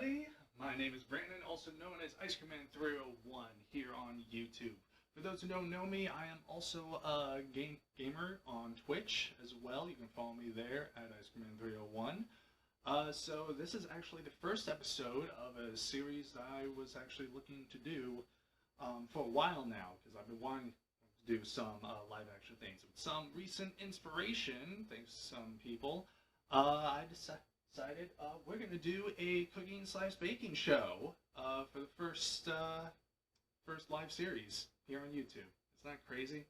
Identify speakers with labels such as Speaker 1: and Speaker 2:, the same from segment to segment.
Speaker 1: Hi, my name is Brandon, also known as Icecreamman 301 here on YouTube. For those who don't know me, I am also a gamer on Twitch as well. You can follow me there at Icecreamman 301. So this is actually the first episode of a series that I was actually looking to do for a while now, because I've been wanting to do some live action things. With some recent inspiration, thanks to some people, I decided we're going to do a cooking / baking show for the first live series here on YouTube. Isn't that crazy?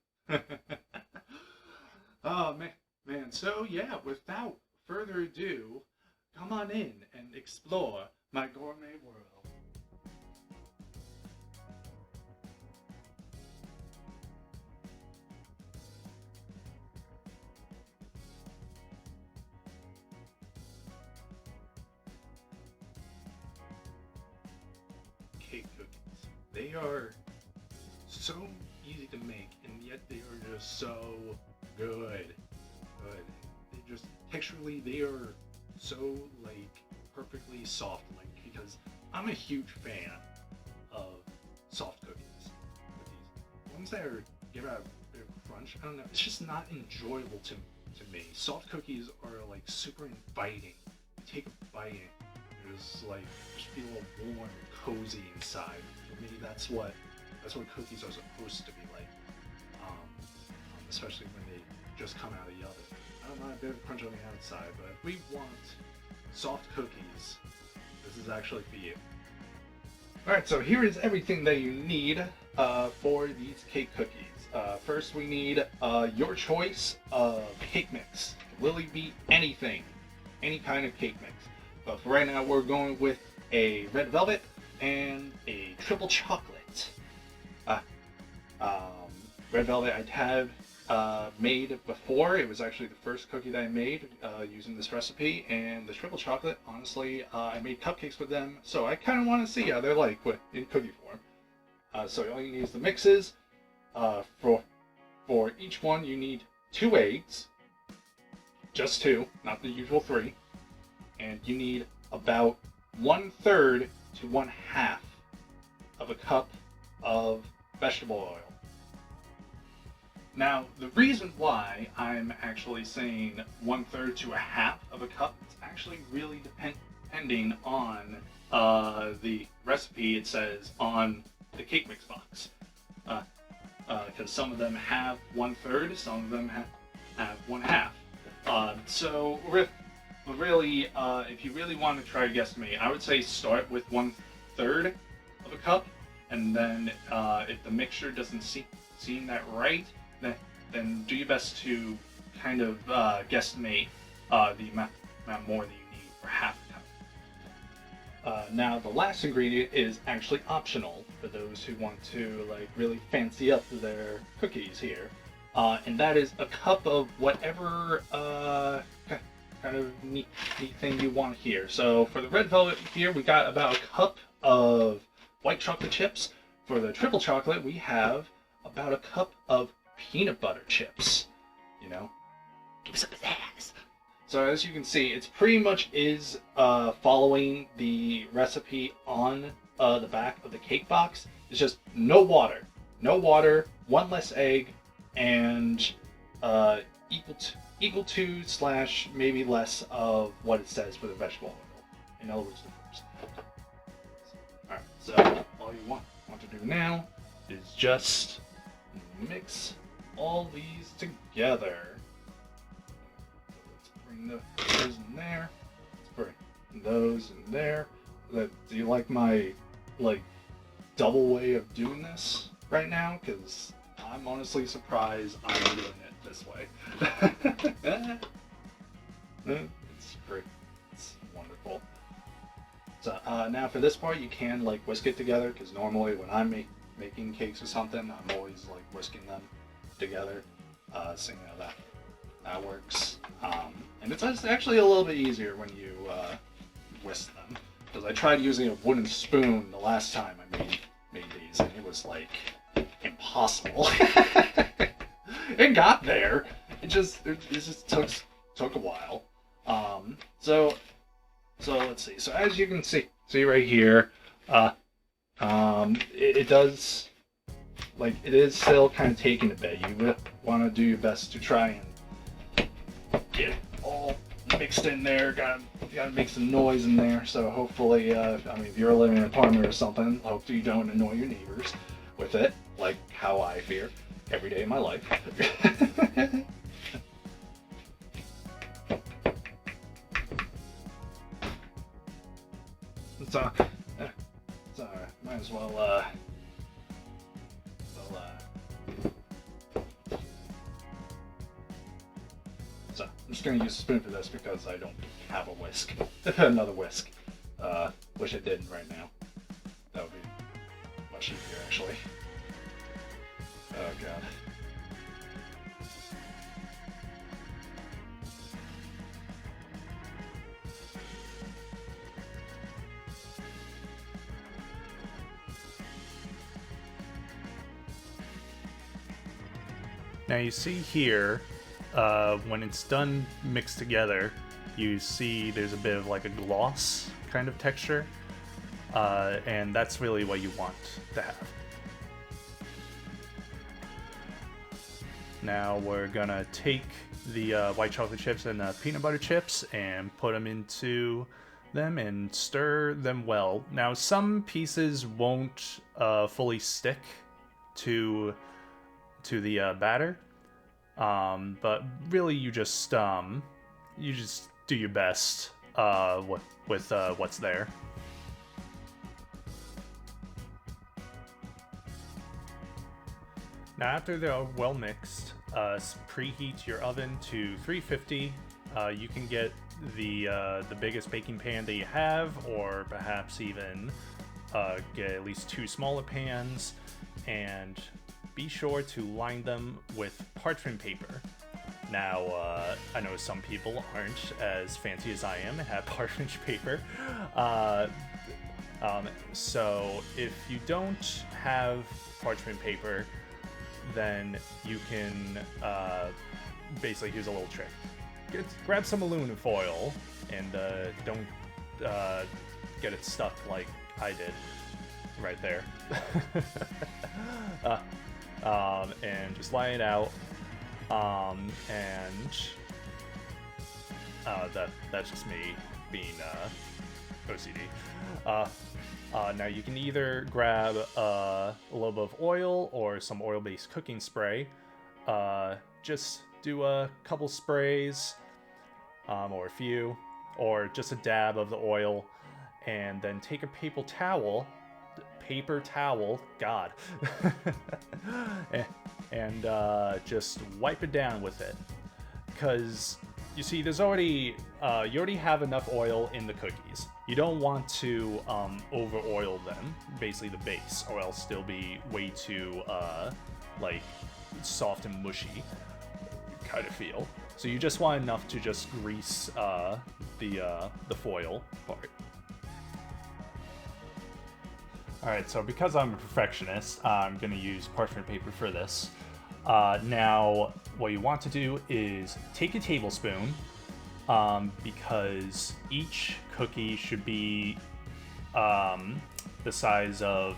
Speaker 1: Oh man. So yeah, without further ado, come on in and explore my gourmet world. Cake cookies. They are so easy to make, and yet they are just so good. They just texturally, they are so like perfectly soft, like, because I'm a huge fan of soft cookies. With these ones that give out a bit of crunch, I don't know, it's just not enjoyable to me. Soft cookies are like super inviting. You take a bite and just feel warm and cozy inside. For me, that's what cookies are supposed to be like. Especially when they just come out of the oven. I don't mind a bit of crunch on the outside, but if we want soft cookies, this is actually for you. Alright, so here is everything that you need for these cake cookies. First we need your choice of cake mix. It will be anything, any kind of cake mix. But for right now we're going with a red velvet and a triple chocolate. Red velvet I have made before. It was actually the first cookie that I made using this recipe, and the triple chocolate, honestly, I made cupcakes with them, so I kind of want to see how they're like in cookie form. So all you need is the mixes. For each one you need 2 eggs, just 2, not the usual 3, and you need about 1/3 to 1/2 of a cup of vegetable oil. Now, the reason why I'm actually saying 1/3 to 1/2 of a cup is actually really depending on the recipe it says on the cake mix box. Because some of them have 1/3, some of them have 1/2. So really, if you really want to try to guesstimate, I would say start with 1/3 of a cup, and then if the mixture doesn't seem that right, then do your best to kind of guesstimate the amount more that you need for half a cup. Now the last ingredient is actually optional for those who want to really fancy up their cookies here, and that is a cup of whatever kind of neat thing you want here. So for the red velvet here, we got about a cup of white chocolate chips. For the triple chocolate, we have about a cup of peanut butter chips. You know, give me some pizzazz. So as you can see, it's pretty much is following the recipe on the back of the cake box. It's just no water, 1 less egg, and equal to / maybe less of what it says for the vegetable oil. In other words, the first. Alright, so all you want to do now is just mix all these together. So let's bring those in there. Let's bring those in there. Do you like my double way of doing this right now? Because I'm honestly surprised I'm doing it this way. It's great. It's wonderful. So now for this part, you can whisk it together, because normally when I'm making cakes or something, I'm always whisking them together. So you know that works. And it's actually a little bit easier when you whisk them, because I tried using a wooden spoon the last time I made these, and it was impossible. It got there. It just took a while. So So let's see. So as you can see right here, it does, like, it is still kind of taking a bit. You want to do your best to try and get it all mixed in there. Gotta make some noise in there. So hopefully, I mean, if you're living in an apartment or something, hopefully you don't annoy your neighbors with it, like how I fear every day of my life. So, might as well, so I'm just gonna use a spoon for this because I don't have a whisk. Another whisk. Wish I did right now. That would be much easier, actually. Oh god.
Speaker 2: Now you see here, when it's done mixed together, you see there's a bit of like a gloss kind of texture, and that's really what you want to have. Now we're gonna take the white chocolate chips and peanut butter chips and put them into them and stir them well. Now some pieces won't fully stick to the batter, but really you just do your best with what's there. Now after they're well mixed, preheat your oven to 350. You can get the biggest baking pan that you have, or perhaps even get at least 2 smaller pans, and be sure to line them with parchment paper. Now, I know some people aren't as fancy as I am and have parchment paper. So if you don't have parchment paper, then you can basically, here's a little trick. Grab some aluminum foil and don't get it stuck like I did right there. And just line it out, and that's just me being OCD. Now you can either grab a little bit of oil or some oil-based cooking spray. Just do a couple sprays, or a few, or just a dab of the oil, and then take a paper towel, God, and just wipe it down with it. Because you see, there's already you already have enough oil in the cookies. You don't want to over oil them, basically the base, or else they'll be way too like soft and mushy kind of feel. So you just want enough to just grease the foil part. Alright, so because I'm a perfectionist, I'm going to use parchment paper for this. Now, what you want to do is take a tablespoon, because each cookie should be the size of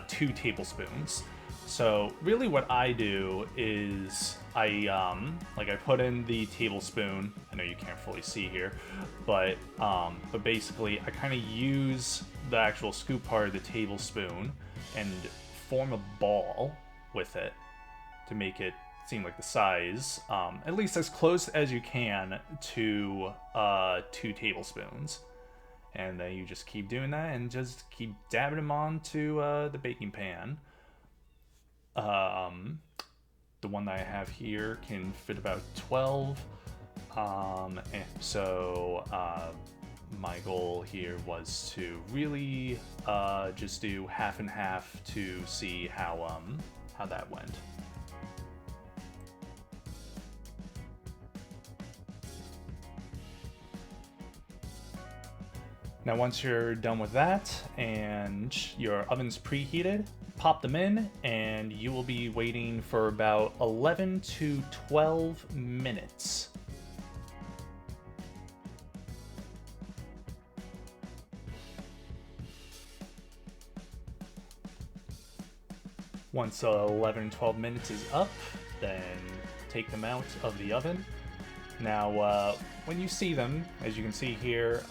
Speaker 2: 2 tablespoons. So really what I do is I put in the tablespoon. I know you can't fully see here, but basically I kind of use the actual scoop part of the tablespoon and form a ball with it to make it seem like the size, at least as close as you can to 2 tablespoons. And then you just keep doing that and just keep dabbing them onto the baking pan. The one that I have here can fit about 12. And so my goal here was to really just do half and half to see how that went. Now once you're done with that and your oven's preheated, pop them in and you will be waiting for about 11 to 12 minutes. Once 11 12 minutes is up, then take them out of the oven. Now, when you see them, as you can see here,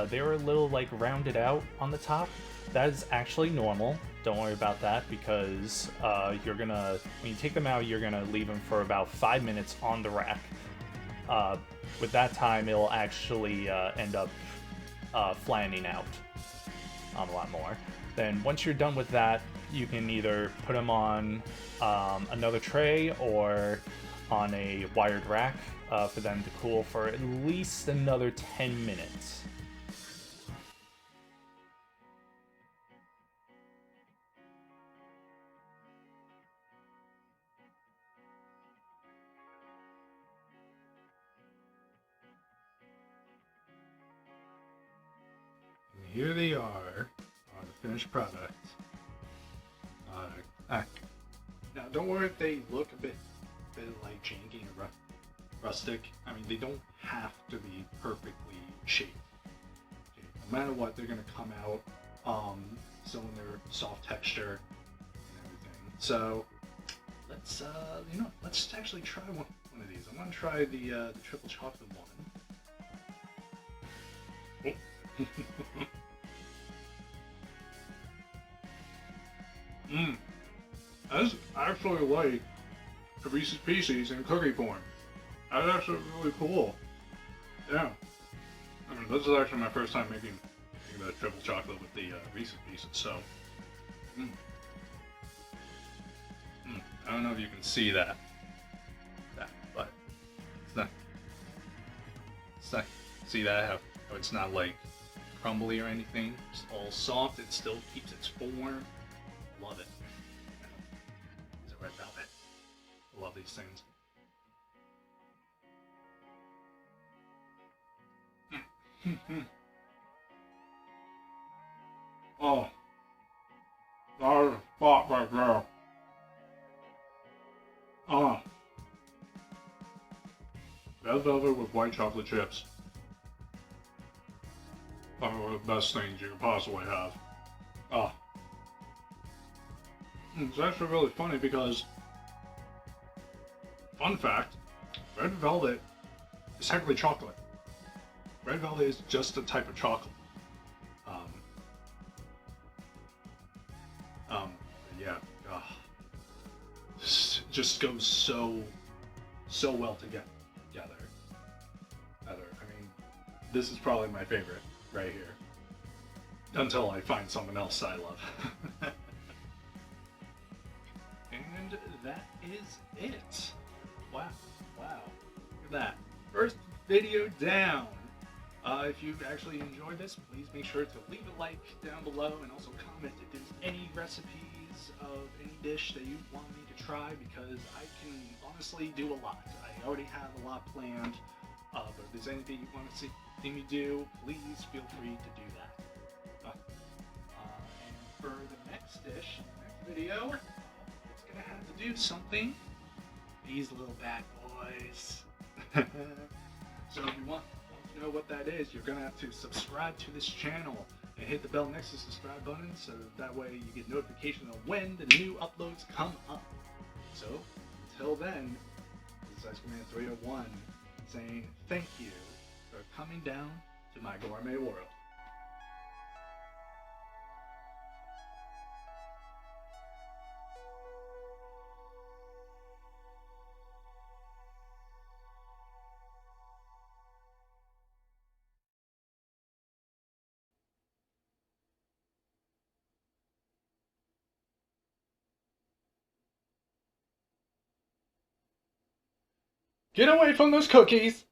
Speaker 2: they're a little like rounded out on the top. That is actually normal. Don't worry about that because you're gonna, when you take them out, you're gonna leave them for about 5 minutes on the rack. With that time, it'll actually end up flattening out a lot more. Then once you're done with that, you can either put them on another tray or on a wired rack for them to cool for at least another 10 minutes.
Speaker 1: And here they are, the finished product. Now, don't worry if they look a bit like janky and rustic. I mean, they don't have to be perfectly shaped. Okay, no matter what, they're gonna come out still in their soft texture and everything. So let's let's actually try one of these. I'm gonna try the triple chocolate one. Oh. That's actually like a Reese's Pieces in cookie form. That's actually really cool. Yeah. I mean, this is actually my first time making the triple chocolate with the Reese's Pieces, so. I don't know if you can see that, but it's not. See that? How it's not like crumbly or anything. It's all soft. It still keeps its form. Love it. Is it red velvet? I love these things. Oh, that is a spot right there. Oh, red velvet with white chocolate chips. Probably one of the best things you could possibly have. Oh. It's actually really funny because, fun fact, red velvet is technically chocolate. Red velvet is just a type of chocolate. Yeah, just goes so well together. I mean, this is probably my favorite right here. Until I find someone else I love. And that is it. Wow. Look at that. First video down. If you actually enjoyed this, please make sure to leave a like down below and also comment if there's any recipes of any dish that you want me to try, because I can honestly do a lot. I already have a lot planned, but if there's anything you want to see me do, please feel free to do that. And for the next dish, next video, it's gonna have to do something. These little bad boys. So if you want to know what that is, you're gonna have to subscribe to this channel and hit the bell next to the subscribe button, so that way you get notification of when the new uploads come up. So until then, this is Icecreamman 301 saying thank you for coming down to my gourmet world. Get away from those cookies!